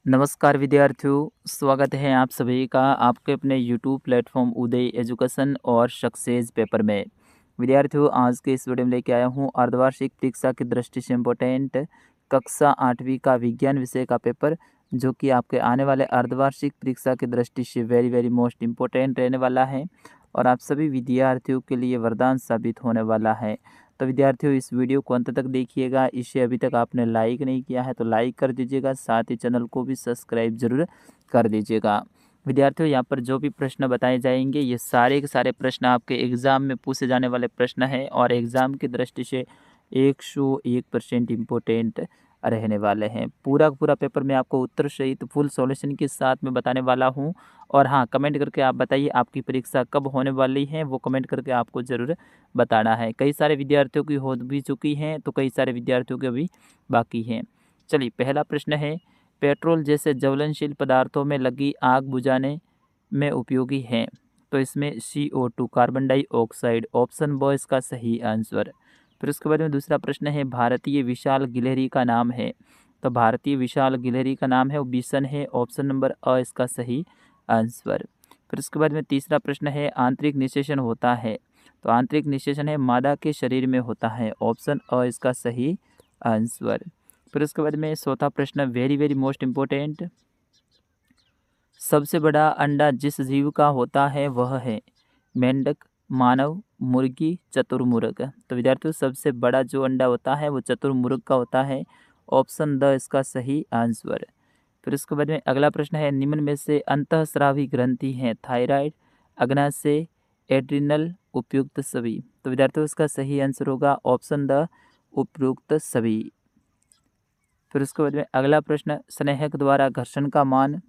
नमस्कार विद्यार्थियों, स्वागत है आप सभी का आपके अपने यूट्यूब प्लेटफॉर्म उदय एजुकेशन और सक्सेस पेपर में। विद्यार्थियों, आज के इस वीडियो में लेके आया हूँ अर्धवार्षिक परीक्षा की दृष्टि से इम्पोर्टेंट कक्षा 8वीं का विज्ञान विषय का पेपर, जो कि आपके आने वाले अर्धवार्षिक परीक्षा की दृष्टि से वेरी मोस्ट इम्पोर्टेंट रहने वाला है और आप सभी विद्यार्थियों के लिए वरदान साबित होने वाला है। तो विद्यार्थियों, इस वीडियो को अंत तक देखिएगा। इसे अभी तक आपने लाइक नहीं किया है तो लाइक कर दीजिएगा, साथ ही चैनल को भी सब्सक्राइब जरूर कर दीजिएगा। विद्यार्थियों, यहाँ पर जो भी प्रश्न बताए जाएंगे ये सारे के सारे प्रश्न आपके एग्ज़ाम में पूछे जाने वाले प्रश्न हैं और एग्ज़ाम की दृष्टि से 101% इम्पोर्टेंट रहने वाले हैं। पूरा पूरा पेपर में आपको उत्तर सहित फुल सॉल्यूशन के साथ में बताने वाला हूँ। और हाँ, कमेंट करके आप बताइए आपकी परीक्षा कब होने वाली है, वो कमेंट करके आपको ज़रूर बताना है। कई सारे विद्यार्थियों की हो भी चुकी हैं तो कई सारे विद्यार्थियों के अभी बाकी हैं। चलिए, पहला प्रश्न है, पेट्रोल जैसे ज्वलनशील पदार्थों में लगी आग बुझाने में उपयोगी है। तो इसमें CO2 कार्बन डाइऑक्साइड, ऑप्शन ब इसका सही आंसर। फिर उसके बाद में दूसरा प्रश्न है, भारतीय विशाल गिलहरी का नाम है। तो भारतीय विशाल गिलहरी का नाम है वो बिशन है, ऑप्शन नंबर अ इसका सही आंसर। फिर उसके बाद में तीसरा प्रश्न है, आंतरिक निषेचन होता है। तो आंतरिक निषेचन है मादा के शरीर में होता है, ऑप्शन अ इसका सही आंसर। फिर उसके बाद में चौथा प्रश्न वेरी मोस्ट इम्पोर्टेंट, सबसे बड़ा अंडा जिस जीव का होता है वह है मेंढक, मानव, मुर्गी, चतुर्मुर्ग। तो विद्यार्थियों, सबसे बड़ा जो अंडा होता है वो चतुर्मुर्ग का होता है, ऑप्शन द इसका सही आंसर। फिर उसके बाद में अगला प्रश्न है, निम्न में से अंतःस्रावी ग्रंथि हैं थायराइड, अग्नाशय, एड्रिनल, उपयुक्त सभी। तो विद्यार्थियों, इसका सही आंसर होगा ऑप्शन द उपयुक्त सभी। फिर उसके बाद में अगला प्रश्न, स्नेहक द्वारा घर्षण का मान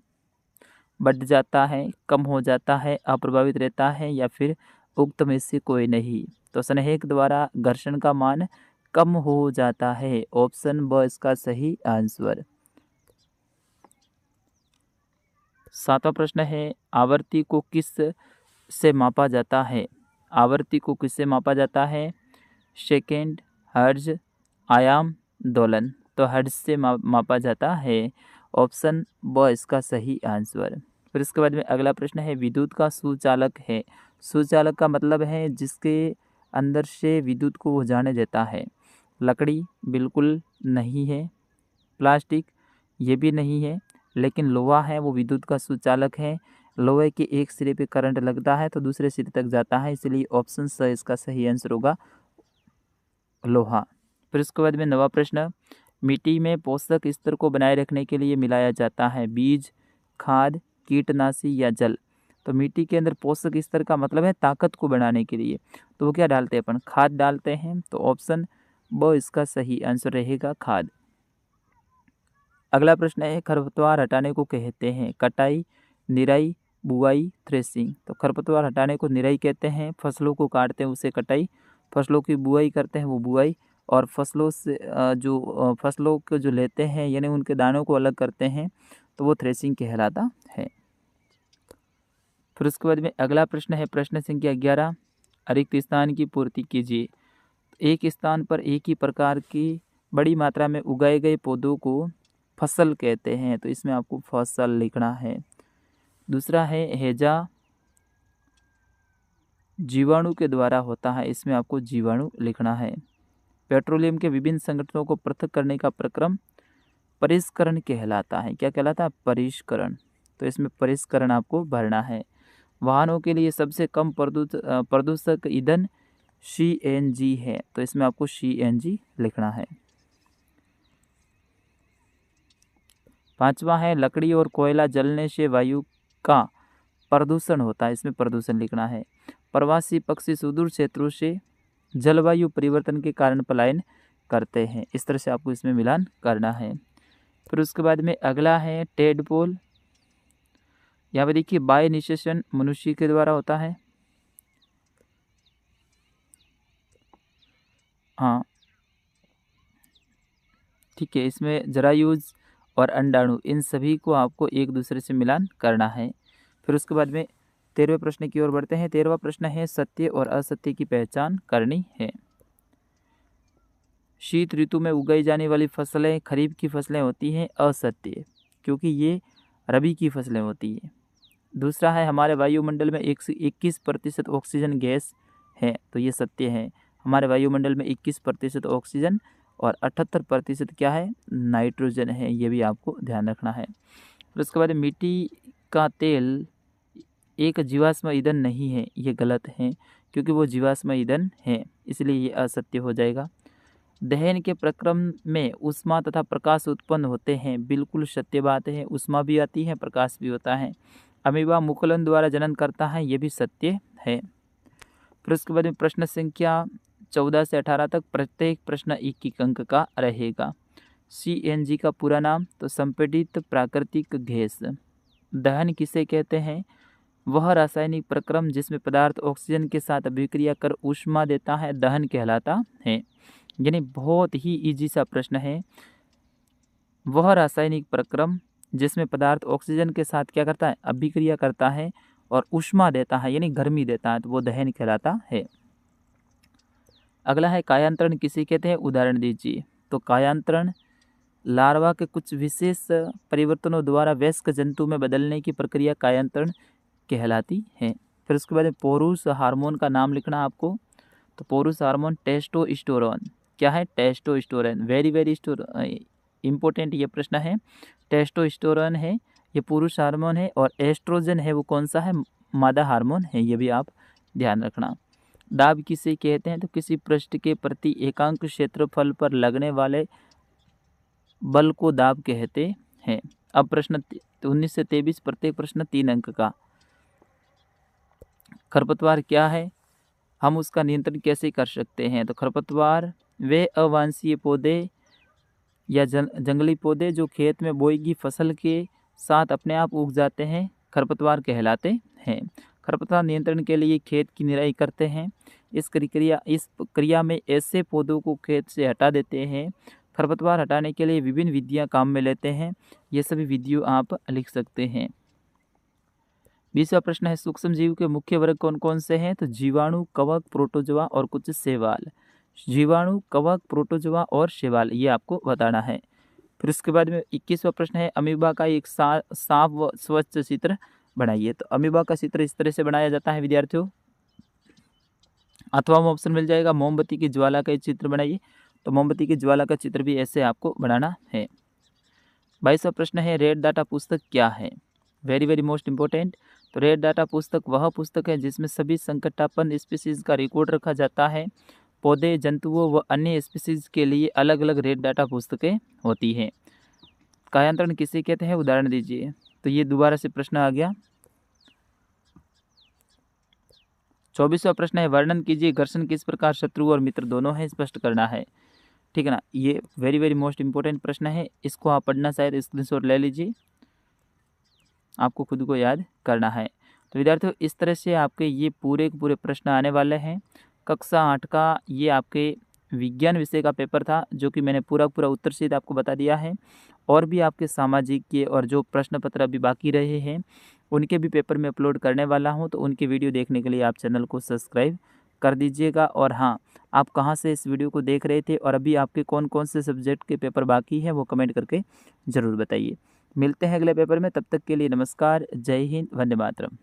बढ़ जाता है, कम हो जाता है, अप्रभावित रहता है या फिर उक्त में से कोई नहीं। तो स्नेहक द्वारा घर्षण का मान कम हो जाता है, ऑप्शन ब इसका सही आंसर। सातवां प्रश्न है, आवर्ती को किस से मापा जाता है। आवर्ती को किससे मापा जाता है, सेकेंड, हर्ज, आयाम, दोलन। तो हर्ज से मापा जाता है, ऑप्शन ब इसका सही आंसर। फिर इसके बाद में अगला प्रश्न है, विद्युत का सुचालक है। सुचालक का मतलब है जिसके अंदर से विद्युत को वो जाने देता है। लकड़ी बिल्कुल नहीं है, प्लास्टिक ये भी नहीं है, लेकिन लोहा है वो विद्युत का सुचालक है। लोहे के एक सिरे पे करंट लगता है तो दूसरे सिरे तक जाता है, इसलिए ऑप्शन स इसका सही आंसर होगा, लोहा। फिर उसके बाद में नवा प्रश्न, मिट्टी में पोषक स्तर को बनाए रखने के लिए मिलाया जाता है बीज, खाद, कीटनाशी या जल। तो मिट्टी के अंदर पोषक स्तर का मतलब है ताकत को बढ़ाने के लिए, तो वो क्या डालते हैं अपन, खाद डालते हैं। तो ऑप्शन ब इसका सही आंसर रहेगा, खाद। अगला प्रश्न है, खरपतवार हटाने को कहते हैं कटाई, निराई, बुआई, थ्रेसिंग। तो खरपतवार हटाने को निराई कहते हैं, फसलों को काटते हैं उसे कटाई, फसलों की बुआई करते हैं वो बुआई, और फसलों से फसलों को जो लेते हैं यानी उनके दानों को अलग करते हैं तो वो थ्रेसिंग कहलाता है। फिर उसके बाद में अगला प्रश्न है, प्रश्न संख्या 11, रिक्त स्थान की पूर्ति कीजिए। एक स्थान पर एक ही प्रकार की बड़ी मात्रा में उगाए गए पौधों को फसल कहते हैं, तो इसमें आपको फसल लिखना है। दूसरा है, हैजा जीवाणु के द्वारा होता है, इसमें आपको जीवाणु लिखना है। पेट्रोलियम के विभिन्न संगठनों को पृथक करने का प्रक्रम परिष्करण कहलाता है। क्या कहलाता है, परिष्करण। तो इसमें परिष्करण आपको भरना है। वाहनों के लिए सबसे कम प्रदूषक ईंधन CNG है, तो इसमें आपको CNG लिखना है। पांचवा है, लकड़ी और कोयला जलने से वायु का प्रदूषण होता है, इसमें प्रदूषण लिखना है। प्रवासी पक्षी सुदूर क्षेत्रों से जलवायु परिवर्तन के कारण पलायन करते हैं। इस तरह से आपको इसमें मिलान करना है। फिर उसके बाद में अगला है, टेडपोल। यहाँ पे देखिए, बाह्य निषेचन मनुष्य के द्वारा होता है। हाँ ठीक है, इसमें जरायुज और अंडाणु इन सभी को आपको एक दूसरे से मिलान करना है। फिर उसके बाद में 13वें प्रश्न की ओर बढ़ते हैं। 13वां प्रश्न है, सत्य और असत्य की पहचान करनी है। शीत ऋतु में उगाई जाने वाली फसलें खरीफ की फसलें होती हैं असत्य। क्योंकि ये रबी की फसलें होती है। दूसरा है हमारे वायुमंडल में 21% ऑक्सीजन गैस है, तो ये सत्य है। हमारे वायुमंडल में 21% ऑक्सीजन और 78% क्या है, नाइट्रोजन है, ये भी आपको ध्यान रखना है। फिर उसके बाद मिट्टी का तेल एक जीवाश्म ईंधन नहीं है, ये गलत है, क्योंकि वो जीवाश्म ईंधन है, इसलिए ये असत्य हो जाएगा। दहन के प्रक्रम में ऊष्मा तथा प्रकाश उत्पन्न होते हैं, बिल्कुल सत्य बात है, ऊष्मा भी आती है, प्रकाश भी होता है। अमीबा मुकुलन द्वारा जनन करता है, ये भी सत्य है। फिर उसके बाद में प्रश्न संख्या 14 से 18 तक प्रत्येक प्रश्न 1 अंक का रहेगा। CNG का पूरा नाम, तो संपीड़ित प्राकृतिक गैस। दहन किसे कहते हैं, वह रासायनिक प्रक्रम जिसमें पदार्थ ऑक्सीजन के साथ अभिक्रिया कर ऊष्मा देता है, दहन कहलाता है। यानी बहुत ही इजी सा प्रश्न है। वह रासायनिक प्रक्रम जिसमें पदार्थ ऑक्सीजन के साथ क्या करता है, अभिक्रिया करता है और ऊष्मा देता है, यानी गर्मी देता है, तो वो दहन कहलाता है। अगला है कायांतरण किसे कहते हैं, उदाहरण दीजिए। तो कायांतरण लार्वा के कुछ विशेष परिवर्तनों द्वारा वयस्क जंतु में बदलने की प्रक्रिया कायांतरण कहलाती है। फिर उसके बाद पुरुष हार्मोन का नाम लिखना आपको। तो पुरुष हार्मोन टेस्टोस्टेरोन, क्या है, टेस्टोस्टेरोन, वेरी इम्पोर्टेंट ये प्रश्न है। टेस्टोस्टेरोन है, ये पुरुष हार्मोन है, और एस्ट्रोजन है, वो कौन सा है, मादा हार्मोन है, ये भी आप ध्यान रखना। दाब किसे कहते हैं, तो किसी पृष्ठ के प्रति एकांक क्षेत्रफल पर लगने वाले बल को दाब कहते हैं। अब प्रश्न 19 से 23, प्रत्येक प्रश्न 3 अंक का। खरपतवार क्या है, हम उसका नियंत्रण कैसे कर सकते हैं। तो खरपतवार वे अवांछनीय पौधे या जंगली पौधे जो खेत में बोई गई फसल के साथ अपने आप उग जाते हैं, खरपतवार कहलाते हैं। खरपतवार नियंत्रण के लिए खेत की निराई करते हैं। इस क्रिया में ऐसे पौधों को खेत से हटा देते हैं। खरपतवार हटाने के लिए विभिन्न विधियां काम में लेते हैं, ये सभी विधियों आप लिख सकते हैं। 20वां प्रश्न है सूक्ष्म जीव के मुख्य वर्ग कौन कौन से हैं, तो जीवाणु, कवक, प्रोटोजोआ और कुछ शैवाल। जीवाणु, कवक, प्रोटोजोआ और शैवाल, ये आपको बताना है। फिर उसके बाद में 21वां प्रश्न है अमीबा का एक साफ व स्वच्छ चित्र बनाइए। तो अमीबा का चित्र इस तरह से बनाया जाता है विद्यार्थियों, अथवा ऑप्शन मिल जाएगा मोमबत्ती की ज्वाला का चित्र बनाइए। तो मोमबत्ती की ज्वाला का चित्र भी ऐसे आपको बनाना है। 22वां प्रश्न है रेड डाटा पुस्तक क्या है, वेरी मोस्ट इंपॉर्टेंट। तो रेड डाटा पुस्तक वह पुस्तक है जिसमें सभी संकटापन्न स्पीसीज का रिकॉर्ड रखा जाता है। पौधे, जंतुओं व अन्य स्पीसीज के लिए अलग अलग रेड डाटा पुस्तकें होती हैं। कायांतरण किसे कहते हैं, उदाहरण दीजिए। तो ये दोबारा से प्रश्न आ गया। 24वां प्रश्न है वर्णन कीजिए घर्षण किस प्रकार शत्रु और मित्र दोनों है, स्पष्ट करना है, ठीक है ना। ये वेरी मोस्ट इंपॉर्टेंट प्रश्न है, इसको आप पढ़ना शायद स्क्रीनशॉट ले लीजिए, आपको खुद को याद करना है। तो विद्यार्थियों इस तरह से आपके ये पूरे के पूरे प्रश्न आने वाले हैं। कक्षा 8 का ये आपके विज्ञान विषय का पेपर था, जो कि मैंने पूरा उत्तर सहित आपको बता दिया है। और भी आपके सामाजिक के और जो प्रश्न पत्र अभी बाकी रहे हैं उनके भी पेपर में अपलोड करने वाला हूं, तो उनके वीडियो देखने के लिए आप चैनल को सब्सक्राइब कर दीजिएगा। और हाँ, आप कहां से इस वीडियो को देख रहे थे और अभी आपके कौन कौन से सब्जेक्ट के पेपर बाकी हैं वो कमेंट करके ज़रूर बताइए। मिलते हैं अगले पेपर में, तब तक के लिए नमस्कार, जय हिंद, वंदे मातरम।